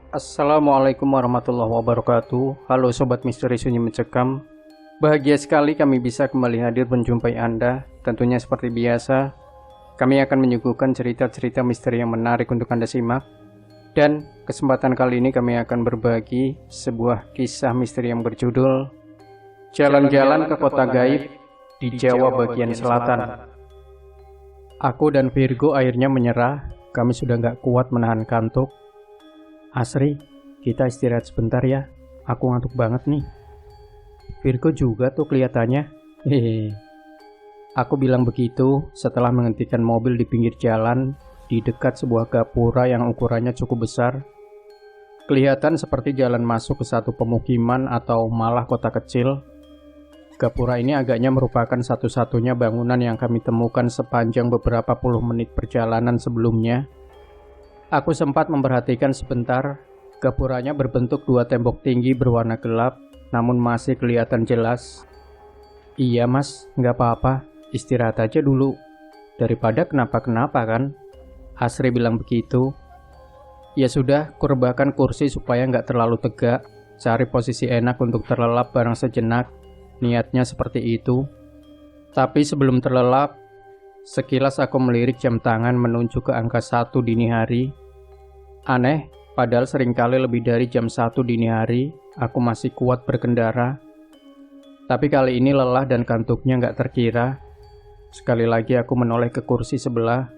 Assalamualaikum warahmatullahi wabarakatuh. Halo Sobat Misteri Sunyi Mencekam. Bahagia sekali kami bisa kembali hadir menjumpai Anda. Tentunya seperti biasa, kami akan menyuguhkan cerita-cerita misteri yang menarik untuk Anda simak. Dan kesempatan kali ini kami akan berbagi sebuah kisah misteri yang berjudul Jalan-jalan ke Kota Gaib di Jawa bagian selatan. Aku dan Virgo akhirnya menyerah. Kami sudah gak kuat menahan kantuk. Asri, kita istirahat sebentar ya. Aku ngantuk banget nih. Virgo juga tuh kelihatannya. Hehe. Aku bilang begitu setelah menghentikan mobil di pinggir jalan di dekat sebuah gapura yang ukurannya cukup besar. Kelihatan seperti jalan masuk ke satu pemukiman atau malah kota kecil. Gapura ini agaknya merupakan satu-satunya bangunan yang kami temukan sepanjang beberapa puluh menit perjalanan sebelumnya. Aku sempat memperhatikan sebentar. Gapuranya berbentuk dua tembok tinggi berwarna gelap, namun masih kelihatan jelas. Iya mas, nggak apa-apa, istirahat aja dulu. Daripada kenapa-kenapa kan? Asri bilang begitu. Ya sudah, kurebahkan kursi supaya nggak terlalu tegak. Cari posisi enak untuk terlelap bareng sejenak. Niatnya seperti itu. Tapi sebelum terlelap, sekilas aku melirik jam tangan menunjuk ke angka 1 dini hari. Aneh, padahal seringkali lebih dari jam 1 dini hari, aku masih kuat berkendara. Tapi kali ini lelah dan kantuknya gak terkira. Sekali lagi aku menoleh ke kursi sebelah.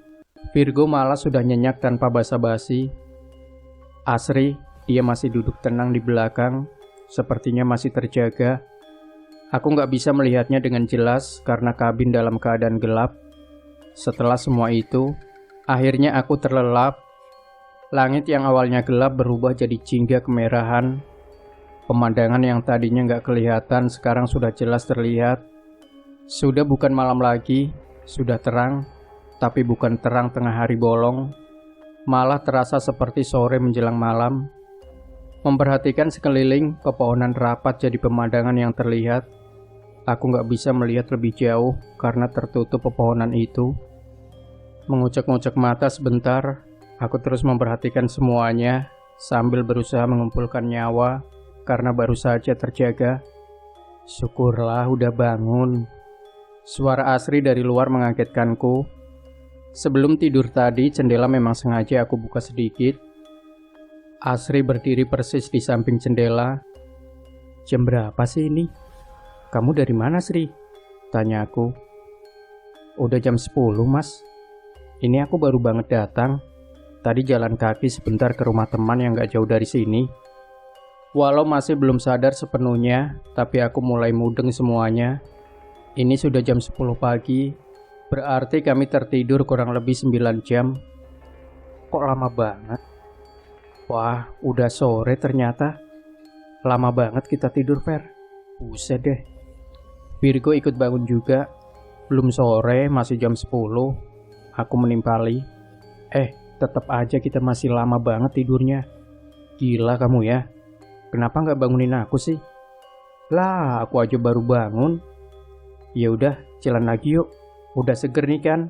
Virgo malah sudah nyenyak tanpa basa-basi. Asri, dia masih duduk tenang di belakang, sepertinya masih terjaga. Aku gak bisa melihatnya dengan jelas karena kabin dalam keadaan gelap. Setelah semua itu, akhirnya aku terlelap. Langit yang awalnya gelap berubah jadi jingga kemerahan. Pemandangan yang tadinya nggak kelihatan sekarang sudah jelas terlihat. Sudah bukan malam lagi, sudah terang, tapi bukan terang tengah hari bolong. Malah terasa seperti sore menjelang malam. Memperhatikan sekeliling, pepohonan rapat jadi pemandangan yang terlihat. Aku nggak bisa melihat lebih jauh karena tertutup pepohonan itu. Mengucek-ngucek mata sebentar. Aku terus memperhatikan semuanya sambil berusaha mengumpulkan nyawa karena baru saja terjaga. Syukurlah udah bangun. Suara Asri dari luar mengagetkanku. Sebelum tidur tadi, jendela memang sengaja aku buka sedikit. Asri berdiri persis di samping jendela. Jam berapa sih ini? Kamu dari mana, Sri? Tanya aku. Udah jam 10, Mas. Ini aku baru banget datang. Tadi jalan kaki sebentar ke rumah teman yang gak jauh dari sini. Walau masih belum sadar sepenuhnya, tapi aku mulai mudeng semuanya. Ini sudah jam 10 pagi, berarti kami tertidur kurang lebih 9 jam. Kok lama banget? Wah, udah sore ternyata. Lama banget kita tidur, Fer. Buset deh. Virgo ikut bangun juga. Belum sore, masih jam 10. Aku menimpali. Tetap aja kita masih lama banget tidurnya. Gila kamu ya. Kenapa nggak bangunin aku sih? Lah, aku aja baru bangun. Ya udah, jalan lagi yuk. Udah seger nih kan?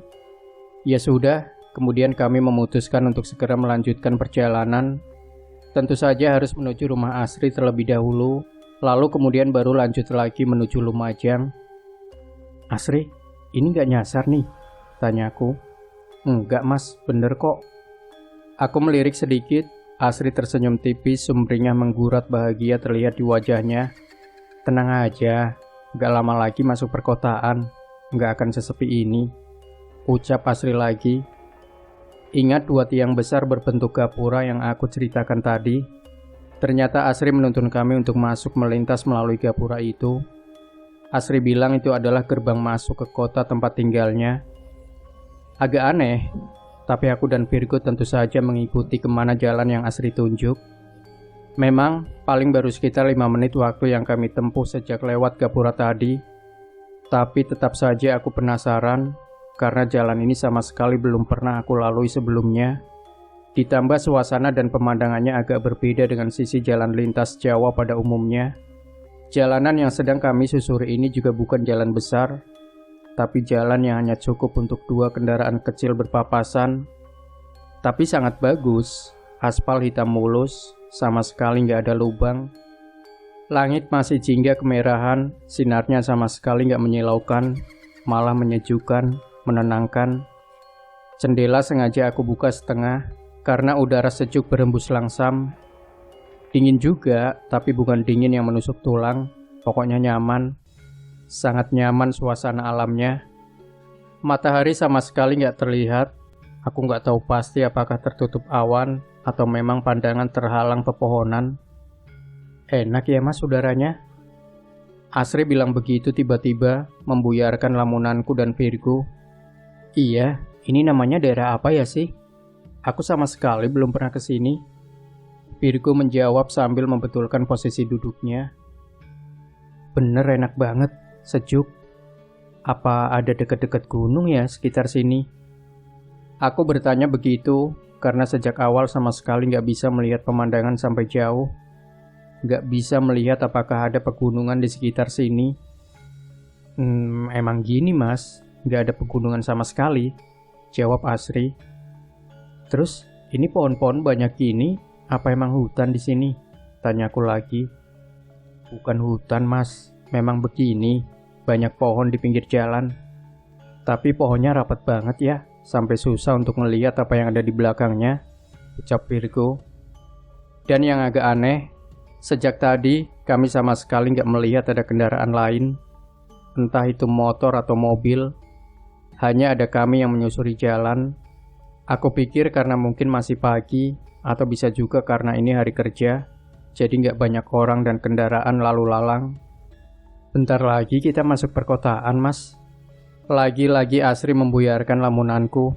Ya sudah, kemudian kami memutuskan untuk segera melanjutkan perjalanan. Tentu saja harus menuju rumah Asri terlebih dahulu, lalu kemudian baru lanjut lagi menuju Lumajang. Asri, ini nggak nyasar nih? Tanya aku. Enggak mas, bener kok. Aku melirik sedikit. Asri tersenyum tipis, sumringah menggurat bahagia terlihat di wajahnya. Tenang aja, gak lama lagi masuk perkotaan. Gak akan sesepi ini, ucap Asri lagi. Ingat dua tiang besar berbentuk gapura yang aku ceritakan tadi. Ternyata Asri menuntun kami untuk masuk melintas melalui gapura itu. Asri bilang itu adalah gerbang masuk ke kota tempat tinggalnya. Agak aneh, tapi aku dan Virgo tentu saja mengikuti kemana jalan yang Asri tunjuk. Memang, paling baru sekitar 5 menit waktu yang kami tempuh sejak lewat gapura tadi. Tapi tetap saja aku penasaran, karena jalan ini sama sekali belum pernah aku lalui sebelumnya. Ditambah suasana dan pemandangannya agak berbeda dengan sisi jalan lintas Jawa pada umumnya. Jalanan yang sedang kami susuri ini juga bukan jalan besar, tapi jalan yang hanya cukup untuk dua kendaraan kecil berpapasan. Tapi sangat bagus, aspal hitam mulus, sama sekali nggak ada lubang. Langit masih jingga kemerahan, sinarnya sama sekali nggak menyilaukan, malah menyejukkan, menenangkan. Jendela sengaja aku buka setengah, karena udara sejuk berembus langsam. Dingin juga, tapi bukan dingin yang menusuk tulang, pokoknya nyaman. Sangat nyaman suasana alamnya. Matahari sama sekali nggak terlihat. Aku nggak tahu pasti apakah tertutup awan atau memang pandangan terhalang pepohonan. Enak ya mas udaranya? Asri bilang begitu tiba-tiba, membuyarkan lamunanku dan Virgo. Iya, ini namanya daerah apa ya sih? Aku sama sekali belum pernah ke sini. Virgo menjawab sambil membetulkan posisi duduknya. Bener enak banget, sejuk. Apa ada dekat-dekat gunung ya sekitar sini? Aku bertanya begitu karena sejak awal sama sekali nggak bisa melihat pemandangan sampai jauh. Nggak bisa melihat apakah ada pegunungan di sekitar sini. Emang gini mas, nggak ada pegunungan sama sekali, jawab Asri. Terus, ini pohon-pohon banyak gini, apa emang hutan di sini? Tanyaku lagi. Bukan hutan mas, memang begini, banyak pohon di pinggir jalan. Tapi pohonnya rapat banget ya, sampai susah untuk melihat apa yang ada di belakangnya, ucap Virgo. Dan yang agak aneh, sejak tadi kami sama sekali nggak melihat ada kendaraan lain, entah itu motor atau mobil. Hanya ada kami yang menyusuri jalan. Aku pikir karena mungkin masih pagi, atau bisa juga karena ini hari kerja, jadi nggak banyak orang dan kendaraan lalu lalang. Bentar lagi kita masuk perkotaan mas. Lagi-lagi Asri membuyarkan lamunanku.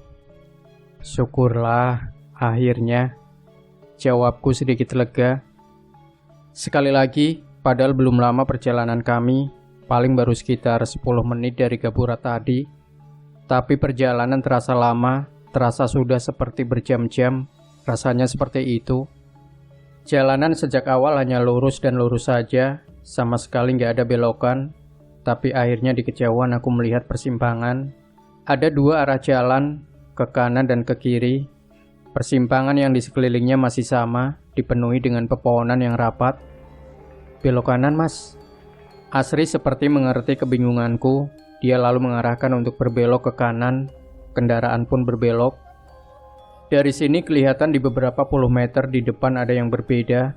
Syukurlah, akhirnya. Jawabku sedikit lega. Sekali lagi, padahal belum lama perjalanan kami, paling baru sekitar 10 menit dari Gapura tadi. Tapi perjalanan terasa lama, terasa sudah seperti berjam-jam, rasanya seperti itu. Jalanan sejak awal hanya lurus dan lurus saja, sama sekali nggak ada belokan. Tapi akhirnya di kejauhan aku melihat persimpangan. Ada dua arah jalan, ke kanan dan ke kiri. Persimpangan yang di sekelilingnya masih sama, dipenuhi dengan pepohonan yang rapat. Belok kanan mas. Asri seperti mengerti kebingunganku. Dia lalu mengarahkan untuk berbelok ke kanan. Kendaraan pun berbelok. Dari sini kelihatan di beberapa puluh meter di depan ada yang berbeda.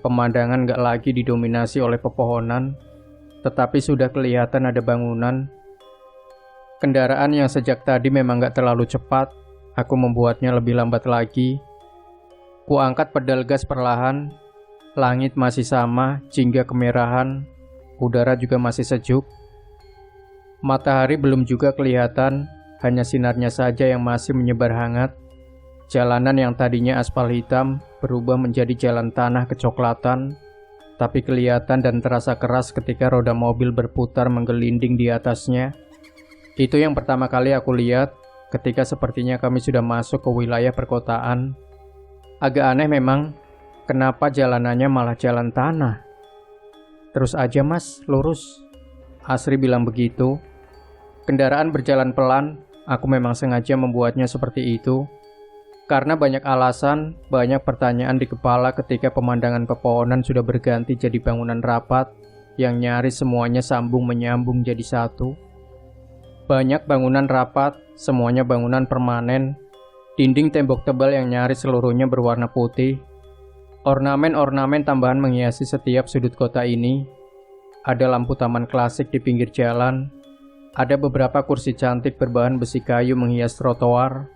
Pemandangan gak lagi didominasi oleh pepohonan, tetapi sudah kelihatan ada bangunan. Kendaraan yang sejak tadi memang gak terlalu cepat. Aku membuatnya lebih lambat lagi. Ku angkat pedal gas perlahan. Langit masih sama, jingga kemerahan. Udara juga masih sejuk. Matahari belum juga kelihatan, hanya sinarnya saja yang masih menyebar hangat. Jalanan yang tadinya aspal hitam berubah menjadi jalan tanah kecoklatan, tapi kelihatan dan terasa keras ketika roda mobil berputar menggelinding di atasnya. Itu yang pertama kali aku lihat ketika sepertinya kami sudah masuk ke wilayah perkotaan. Agak aneh memang, kenapa jalanannya malah jalan tanah? Terus aja mas, lurus. Asri bilang begitu. Kendaraan berjalan pelan, aku memang sengaja membuatnya seperti itu. Karena banyak alasan, banyak pertanyaan di kepala ketika pemandangan pepohonan sudah berganti jadi bangunan rapat yang nyaris semuanya sambung menyambung jadi satu. Banyak bangunan rapat, semuanya bangunan permanen, dinding tembok tebal yang nyaris seluruhnya berwarna putih. Ornamen-ornamen tambahan menghiasi setiap sudut kota ini. Ada lampu taman klasik di pinggir jalan. Ada beberapa kursi cantik berbahan besi kayu menghias trotoar.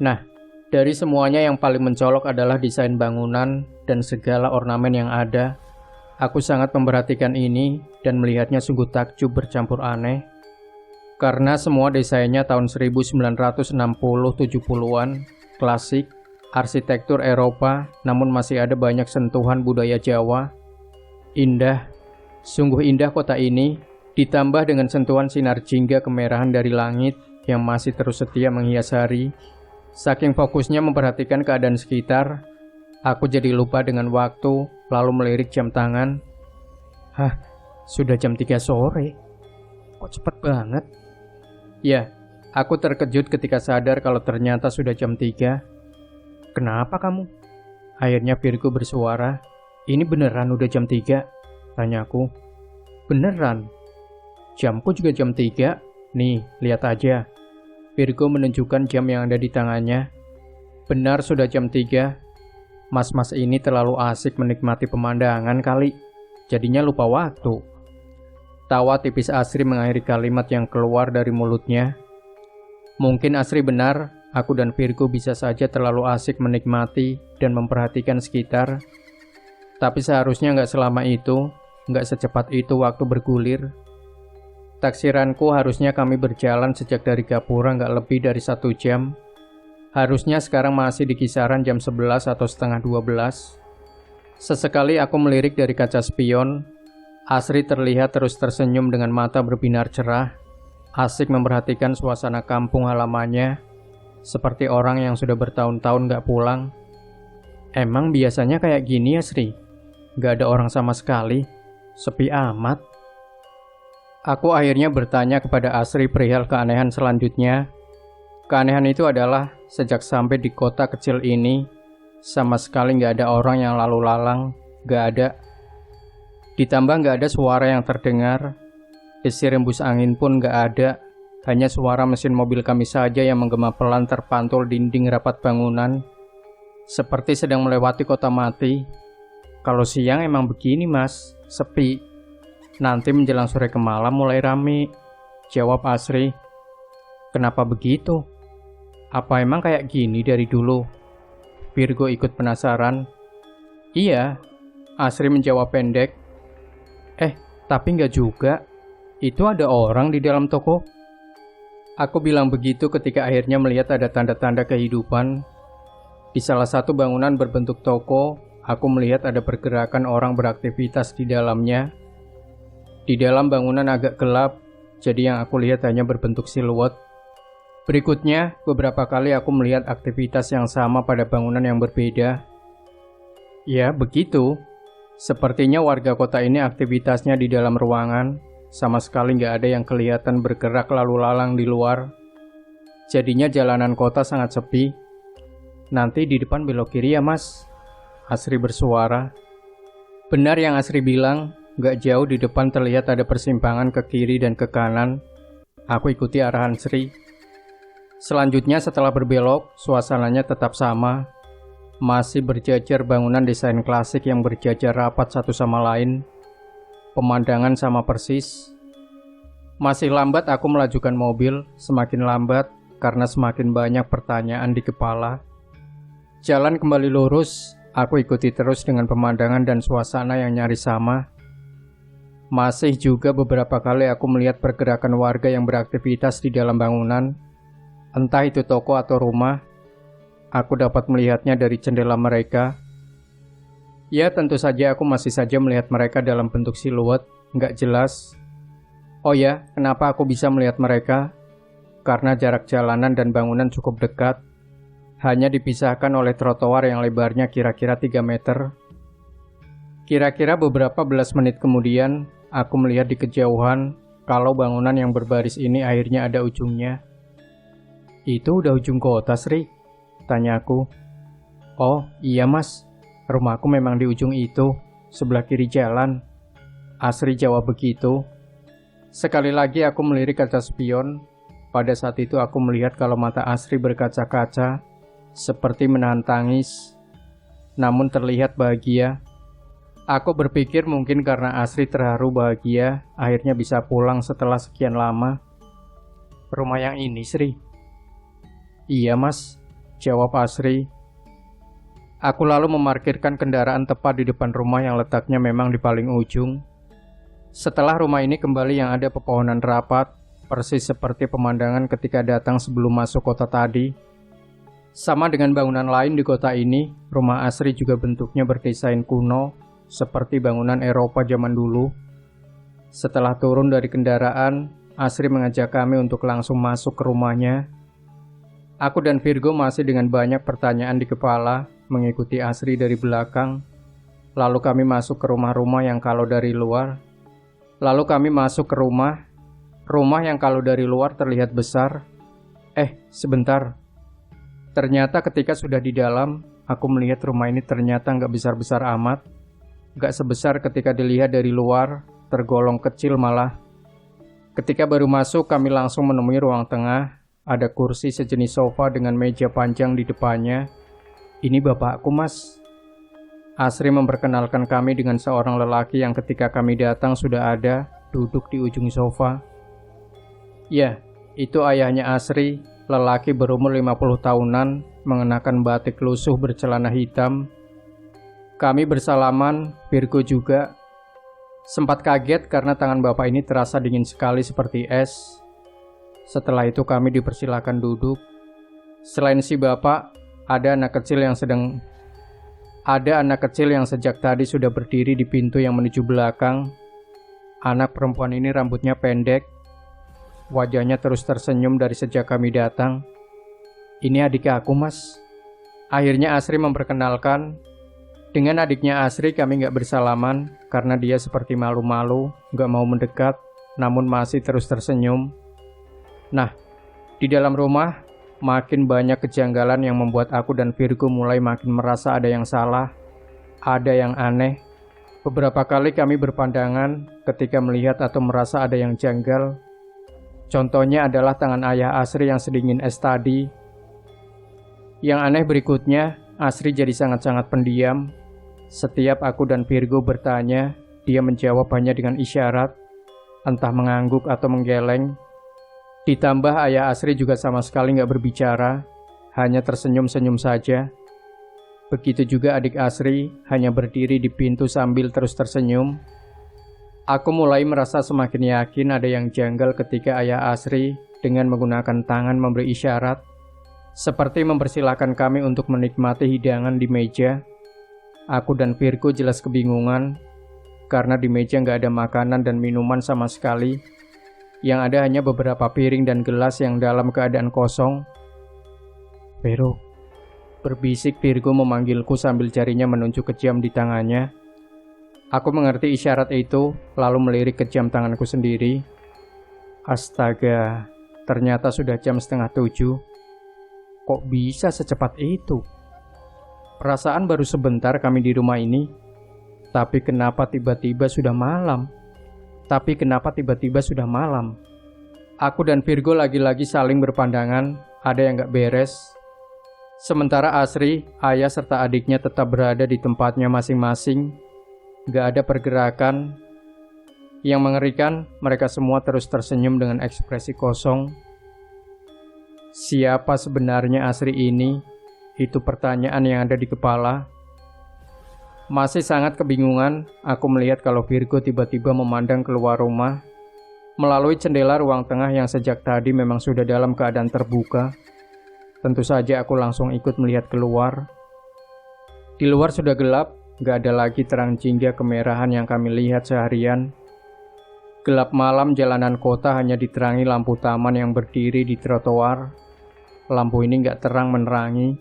Nah, dari semuanya yang paling mencolok adalah desain bangunan dan segala ornamen yang ada. Aku sangat memperhatikan ini dan melihatnya sungguh takjub bercampur aneh. Karena semua desainnya tahun 1960-70-an, klasik, arsitektur Eropa, namun masih ada banyak sentuhan budaya Jawa. Indah, sungguh indah kota ini, ditambah dengan sentuhan sinar jingga kemerahan dari langit yang masih terus setia menghias hari. Saking fokusnya memperhatikan keadaan sekitar, aku jadi lupa dengan waktu, lalu melirik jam tangan. Hah, sudah jam 3 sore? Kok cepat banget? Ya, aku terkejut ketika sadar kalau ternyata sudah jam 3. Kenapa kamu? Akhirnya Virgo bersuara. Ini beneran udah jam 3? Tanyaku. Beneran. Jamku juga jam 3. Nih, lihat aja. Virgo menunjukkan jam yang ada di tangannya. Benar sudah jam 3. Mas-mas ini terlalu asik menikmati pemandangan kali. Jadinya lupa waktu. Tawa tipis Asri mengakhiri kalimat yang keluar dari mulutnya. Mungkin Asri benar, aku dan Virgo bisa saja terlalu asik menikmati dan memperhatikan sekitar. Tapi seharusnya nggak selama itu, nggak secepat itu waktu bergulir. Taksiranku harusnya kami berjalan sejak dari Gapura nggak lebih dari 1 jam. Harusnya sekarang masih di kisaran jam 11 atau setengah 12. Sesekali aku melirik dari kaca spion. Asri terlihat terus tersenyum dengan mata berbinar cerah, asik memperhatikan suasana kampung halamannya, seperti orang yang sudah bertahun-tahun gak pulang. Emang biasanya kayak gini ya Sri? Gak ada orang sama sekali, sepi amat. Aku akhirnya bertanya kepada Asri perihal keanehan selanjutnya. Keanehan itu adalah sejak sampai di kota kecil ini, sama sekali gak ada orang yang lalu lalang, gak ada. Ditambah gak ada suara yang terdengar, desir hembus angin pun gak ada, hanya suara mesin mobil kami saja yang menggema pelan terpantul dinding rapat bangunan, seperti sedang melewati kota mati. Kalau siang emang begini mas, sepi. Nanti menjelang sore ke malam mulai rame, jawab Asri. Kenapa begitu? Apa emang kayak gini dari dulu? Virgo ikut penasaran. Iya, Asri menjawab pendek. Tapi nggak juga. Itu ada orang di dalam toko. Aku bilang begitu ketika akhirnya melihat ada tanda-tanda kehidupan. Di salah satu bangunan berbentuk toko, aku melihat ada pergerakan orang beraktivitas di dalamnya. Di dalam bangunan agak gelap, jadi yang aku lihat hanya berbentuk siluet. Berikutnya, beberapa kali aku melihat aktivitas yang sama pada bangunan yang berbeda. Ya, begitu. Sepertinya warga kota ini aktivitasnya di dalam ruangan, sama sekali nggak ada yang kelihatan bergerak lalu lalang di luar. Jadinya jalanan kota sangat sepi. Nanti di depan belok kiri ya mas, Asri bersuara. Benar yang Asri bilang, nggak jauh di depan terlihat ada persimpangan ke kiri dan ke kanan. Aku ikuti arahan Sri. Selanjutnya setelah berbelok, suasananya tetap sama. Masih berjajar bangunan desain klasik yang berjajar rapat satu sama lain. Pemandangan sama persis. Masih lambat aku melajukan mobil, semakin lambat karena semakin banyak pertanyaan di kepala. Jalan kembali lurus, aku ikuti terus dengan pemandangan dan suasana yang nyaris sama. Masih juga beberapa kali aku melihat pergerakan warga yang beraktivitas di dalam bangunan. Entah itu toko atau rumah. Aku dapat melihatnya dari jendela mereka. Ya, tentu saja aku masih saja melihat mereka dalam bentuk siluet, nggak jelas. Oh ya, kenapa aku bisa melihat mereka? Karena jarak jalanan dan bangunan cukup dekat. Hanya dipisahkan oleh trotoar yang lebarnya kira-kira 3 meter. Kira-kira beberapa belas menit kemudian, aku melihat di kejauhan kalau bangunan yang berbaris ini akhirnya ada ujungnya. Itu udah ujung kota, Sri? Tanyaku. Oh, iya mas. Rumahku memang di ujung itu, sebelah kiri jalan. Asri jawab begitu. Sekali lagi aku melirik kaca spion. Pada saat itu aku melihat kalau mata Asri berkaca-kaca, seperti menahan tangis. Namun terlihat bahagia. Aku berpikir mungkin karena Asri terharu bahagia, akhirnya bisa pulang setelah sekian lama. Rumah yang ini, Sri? Iya mas, jawab Asri. Aku lalu memarkirkan kendaraan tepat di depan rumah yang letaknya memang di paling ujung. Setelah rumah ini kembali yang ada pepohonan rapat, persis seperti pemandangan ketika datang sebelum masuk kota tadi. Sama dengan bangunan lain di kota ini, rumah Asri juga bentuknya berdesain kuno, seperti bangunan Eropa zaman dulu. Setelah turun dari kendaraan, Asri mengajak kami untuk langsung masuk ke rumahnya. Aku dan Virgo masih dengan banyak pertanyaan di kepala, mengikuti Asri dari belakang. Lalu kami masuk ke rumah-rumah yang kalau dari luar. Rumah yang kalau dari luar terlihat besar. Sebentar. Ternyata ketika sudah di dalam, aku melihat rumah ini ternyata nggak besar-besar amat. Nggak sebesar ketika dilihat dari luar, tergolong kecil malah. Ketika baru masuk, kami langsung menemui ruang tengah. Ada kursi sejenis sofa dengan meja panjang di depannya. Ini bapakku, Mas. Asri memperkenalkan kami dengan seorang lelaki yang ketika kami datang sudah ada, duduk di ujung sofa. Ya, itu ayahnya Asri, lelaki berumur 50 tahunan, mengenakan batik lusuh bercelana hitam. Kami bersalaman, Virgo juga. Sempat kaget karena tangan bapak ini terasa dingin sekali seperti es. Setelah itu kami dipersilakan duduk. Selain si bapak, ada anak kecil yang sejak tadi sudah berdiri di pintu yang menuju belakang. Anak perempuan ini rambutnya pendek. Wajahnya terus tersenyum dari sejak kami datang. Ini adik aku, Mas. Akhirnya Asri memperkenalkan. Dengan adiknya Asri kami gak bersalaman karena dia seperti malu-malu, gak mau mendekat, namun masih terus tersenyum. Nah, di dalam rumah makin banyak kejanggalan yang membuat aku dan Virgo mulai makin merasa ada yang salah, ada yang aneh. Beberapa kali kami berpandangan ketika melihat atau merasa ada yang janggal. Contohnya adalah tangan ayah Asri yang sedingin es tadi. Yang aneh berikutnya, Asri jadi sangat-sangat pendiam. Setiap aku dan Virgo bertanya, dia menjawab hanya dengan isyarat, entah mengangguk atau menggeleng. Ditambah ayah Asri juga sama sekali nggak berbicara, hanya tersenyum-senyum saja. Begitu juga adik Asri, hanya berdiri di pintu sambil terus tersenyum. Aku mulai merasa semakin yakin ada yang janggal ketika ayah Asri dengan menggunakan tangan memberi isyarat, seperti mempersilahkan kami untuk menikmati hidangan di meja. Aku dan Virgo jelas kebingungan, karena di meja nggak ada makanan dan minuman sama sekali. Yang ada hanya beberapa piring dan gelas yang dalam keadaan kosong. Vero, berbisik Virgo memanggilku sambil jarinya menunjuk ke jam di tangannya. Aku mengerti isyarat itu, lalu melirik ke jam tanganku sendiri. Astaga, ternyata sudah jam 6:30. Kok bisa secepat itu? Perasaan baru sebentar kami di rumah ini, tapi kenapa tiba-tiba sudah malam? Aku dan Virgo lagi-lagi saling berpandangan, ada yang gak beres. Sementara Asri, ayah serta adiknya tetap berada di tempatnya masing-masing. Gak ada pergerakan. Yang mengerikan, mereka semua terus tersenyum dengan ekspresi kosong. Siapa sebenarnya Asri ini? Itu pertanyaan yang ada di kepala. Masih sangat kebingungan, aku melihat kalau Virgo tiba-tiba memandang keluar rumah melalui jendela ruang tengah yang sejak tadi memang sudah dalam keadaan terbuka. Tentu saja aku langsung ikut melihat keluar. Di luar sudah gelap, gak ada lagi terang jingga kemerahan yang kami lihat seharian. Gelap malam jalanan kota hanya diterangi lampu taman yang berdiri di trotoar. Lampu ini gak terang menerangi,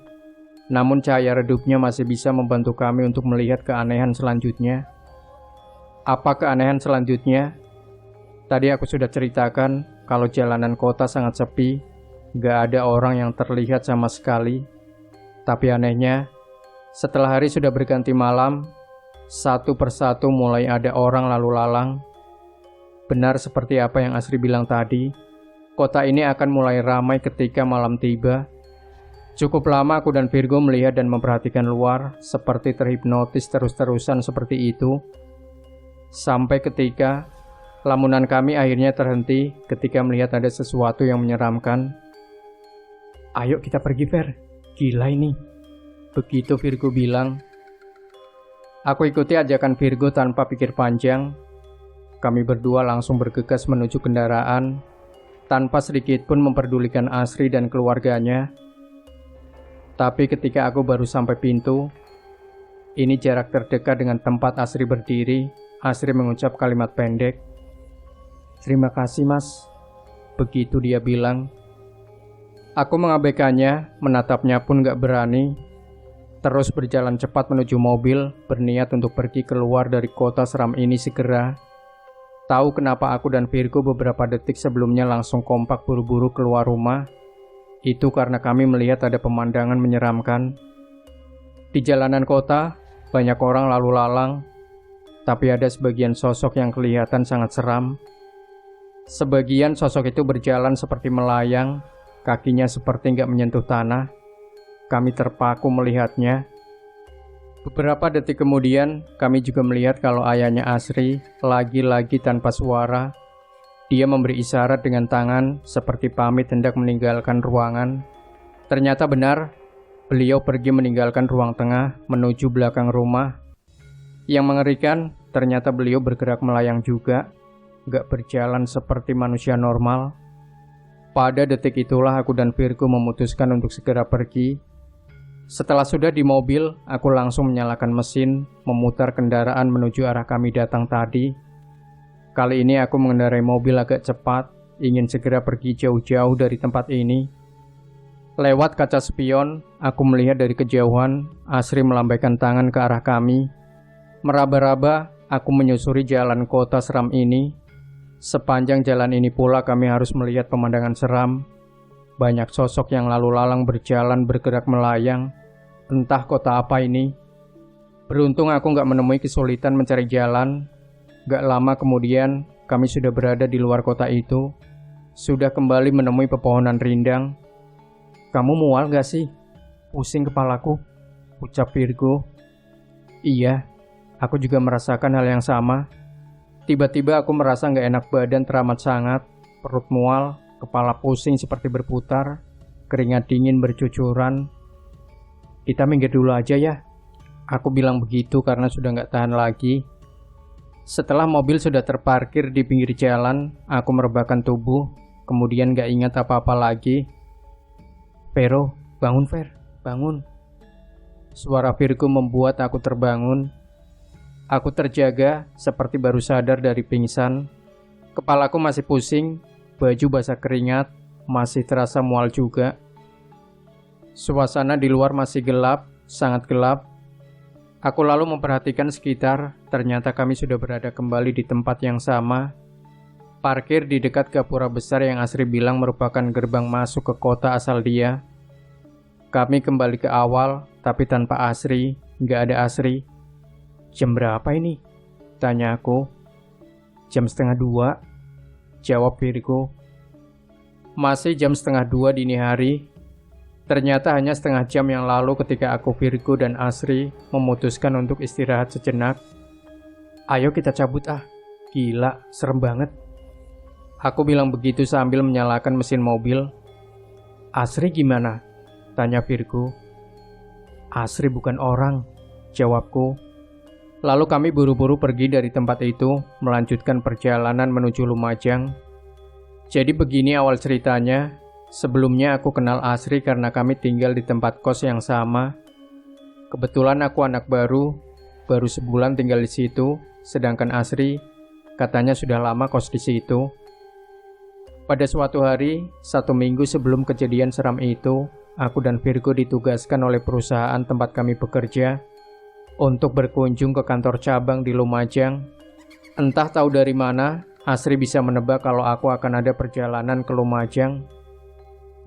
namun cahaya redupnya masih bisa membantu kami untuk melihat keanehan selanjutnya. Apa keanehan selanjutnya? Tadi aku sudah ceritakan kalau jalanan kota sangat sepi, gak ada orang yang terlihat sama sekali. Tapi anehnya, setelah hari sudah berganti malam, satu persatu mulai ada orang lalu lalang. Benar seperti apa yang Asri bilang tadi, kota ini akan mulai ramai ketika malam tiba. Cukup lama aku dan Virgo melihat dan memperhatikan luar, seperti terhipnotis terus-terusan seperti itu. Sampai ketika lamunan kami akhirnya terhenti ketika melihat ada sesuatu yang menyeramkan. Ayo kita pergi, Ver. Gila ini. Begitu Virgo bilang. Aku ikuti ajakan Virgo tanpa pikir panjang. Kami berdua langsung bergegas menuju kendaraan, tanpa sedikit pun memperdulikan Asri dan keluarganya. Tapi ketika aku baru sampai pintu, ini jarak terdekat dengan tempat Asri berdiri, Asri mengucap kalimat pendek. Terima kasih, Mas. Begitu dia bilang. Aku mengabaikannya, menatapnya pun gak berani. Terus berjalan cepat menuju mobil, berniat untuk pergi keluar dari kota seram ini segera. Tahu kenapa aku dan Virgo beberapa detik sebelumnya langsung kompak buru-buru keluar rumah? Itu karena kami melihat ada pemandangan menyeramkan. Di jalanan kota, banyak orang lalu lalang, tapi ada sebagian sosok yang kelihatan sangat seram. Sebagian sosok itu berjalan seperti melayang, kakinya seperti nggak menyentuh tanah. Kami terpaku melihatnya. Beberapa detik kemudian, kami juga melihat kalau ayahnya Asri lagi-lagi tanpa suara. Dia memberi isyarat dengan tangan seperti pamit hendak meninggalkan ruangan. Ternyata benar, beliau pergi meninggalkan ruang tengah menuju belakang rumah. Yang mengerikan, ternyata beliau bergerak melayang juga, gak berjalan seperti manusia normal. Pada detik itulah aku dan Virgo memutuskan untuk segera pergi. Setelah sudah di mobil, aku langsung menyalakan mesin, memutar kendaraan menuju arah kami datang tadi. Kali ini aku mengendarai mobil agak cepat, ingin segera pergi jauh-jauh dari tempat ini. Lewat kaca spion, aku melihat dari kejauhan, Asri melambaikan tangan ke arah kami. Meraba-raba, aku menyusuri jalan kota seram ini. Sepanjang jalan ini pula kami harus melihat pemandangan seram. Banyak sosok yang lalu lalang berjalan bergerak melayang. Entah kota apa ini. Beruntung aku gak menemui kesulitan mencari jalan. Gak lama kemudian, kami sudah berada di luar kota itu. Sudah kembali menemui pepohonan rindang. Kamu mual gak sih? Pusing kepalaku, ucap Virgo. Iya, aku juga merasakan hal yang sama. Tiba-tiba aku merasa gak enak badan teramat sangat. Perut mual, kepala pusing seperti berputar, keringat dingin bercucuran. Kita minggir dulu aja ya. Aku bilang begitu karena sudah gak tahan lagi. Setelah mobil sudah terparkir di pinggir jalan, aku merebahkan tubuh, kemudian gak ingat apa-apa lagi. Vero, bangun Ver, bangun. Suara Virgo membuat aku terbangun. Aku terjaga, seperti baru sadar dari pingsan. Kepalaku masih pusing, baju basah keringat, masih terasa mual juga. Suasana di luar masih gelap, sangat gelap. Aku lalu memperhatikan sekitar, ternyata kami sudah berada kembali di tempat yang sama. Parkir di dekat gapura besar yang Asri bilang merupakan gerbang masuk ke kota asal dia. Kami kembali ke awal, tapi tanpa Asri, nggak ada Asri. Jam berapa ini? Tanya aku. Jam 1:30, jawab Virgo. Masih jam 1:30 dini hari. Ternyata hanya setengah jam yang lalu ketika aku, Virgo, dan Asri memutuskan untuk istirahat sejenak. Ayo kita cabut ah, gila, serem banget. Aku bilang begitu sambil menyalakan mesin mobil. Asri gimana? Tanya Virgo. Asri bukan orang, jawabku. Lalu kami buru-buru pergi dari tempat itu, melanjutkan perjalanan menuju Lumajang. Jadi begini awal ceritanya. Sebelumnya aku kenal Asri karena kami tinggal di tempat kos yang sama. Kebetulan aku anak baru sebulan tinggal di situ, sedangkan Asri katanya sudah lama kos di situ. Pada suatu hari, 1 minggu sebelum kejadian seram itu, aku dan Virgo ditugaskan oleh perusahaan tempat kami bekerja untuk berkunjung ke kantor cabang di Lumajang. Entah tahu dari mana, Asri bisa menebak kalau aku akan ada perjalanan ke Lumajang.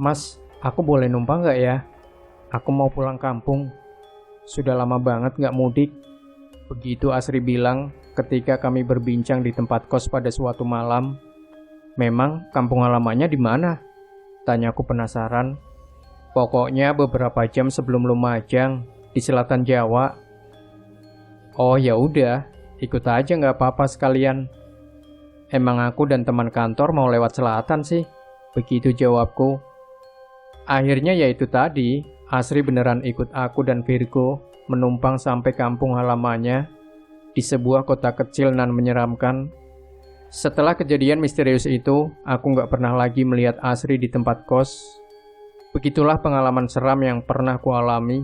Mas, aku boleh numpang gak ya? Aku mau pulang kampung. Sudah lama banget gak mudik. Begitu Asri bilang ketika kami berbincang di tempat kos pada suatu malam. Memang kampung halamannya di mana? Tanyaku penasaran. Pokoknya beberapa jam sebelum Lumajang, di selatan Jawa. Oh ya udah, ikut aja nggak apa-apa sekalian. Emang aku dan teman kantor mau lewat selatan sih. Begitu jawabku. Akhirnya ya itu tadi, Asri beneran ikut aku dan Virgo menumpang sampai kampung halamannya di sebuah kota kecil nan menyeramkan. Setelah kejadian misterius itu, aku nggak pernah lagi melihat Asri di tempat kos. Begitulah pengalaman seram yang pernah kualami.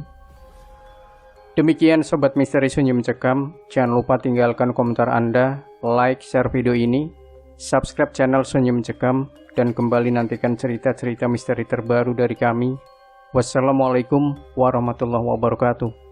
Demikian Sobat Misteri Sunyi Mencekam, jangan lupa tinggalkan komentar Anda, like, share video ini, subscribe channel Sunyi Mencekam, dan kembali nantikan cerita-cerita misteri terbaru dari kami. Wassalamualaikum warahmatullahi wabarakatuh.